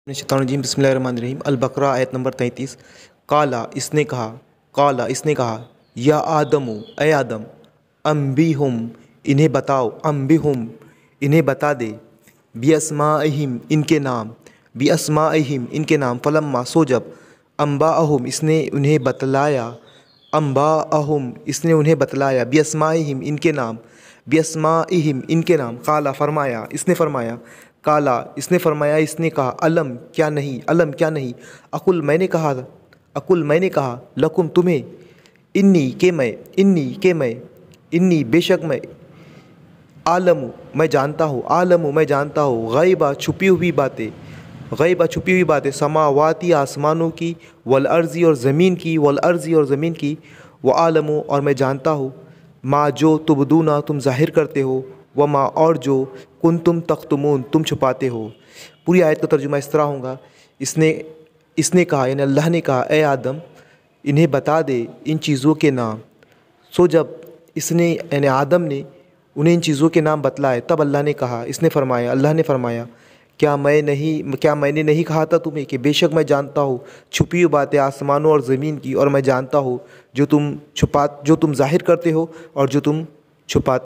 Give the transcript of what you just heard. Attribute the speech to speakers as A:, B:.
A: शैतानुर्रजीम बिस्मिल्लाहिर्रहमानिर्रहीम अल-बकरा आयत नंबर 33। काला इसने कहा या आदमु ए आदम अम्बिहुम इन्हें बताओ, अम्बिहुम इन्हें बता दे, बिअस्माइहिम इनके नाम, बिअस्माइहिम इनके नाम, फलम्मा सो जब, अम्बाअहुम इसने उन्हें बतलाया, अम्बाअहुम इसने उन्हें बतलाया, बिअस्माइहिम इनके नाम, बिअस्माइहिम इनके नाम, काला फरमाया इसने फरमाया, काला इसने फरमाया इसने कहा अलम क्या नहीं, अलम क्या नहीं, अकुल मैंने कहा लकुम तुम्हें, इन्नी के मैं, इन्नी बेशक मैं, आलमु मैं जानता हूँ, गैबा छुपी हुई बातें, समावाती आसमानों की, वल अर्ज़ी और ज़मीन की, व आलमु और मैं जानता हूँ, माँ जो तुबदूना तुम ज़ाहिर करते हो, व माँ और जो कुंतुम तख्तुमून तुम छुपाते हो। पूरी आयत का तर्जुमा इस तरह होगा, इसने कहा यानी अल्लाह ने कहा ए आदम इन्हें बता दे इन चीज़ों के नाम। सो जब इसने यानी आदम ने उन्हें इन चीज़ों के नाम बतलाए तब अल्लाह ने फरमाया क्या मैंने नहीं कहा था तुम्हें कि बेशक मैं जानता हूँ छुपी हुई बातें आसमानों और ज़मीन की, और मैं जानता हूँ जो तुम ज़ाहिर करते हो और जो तुम छुपाते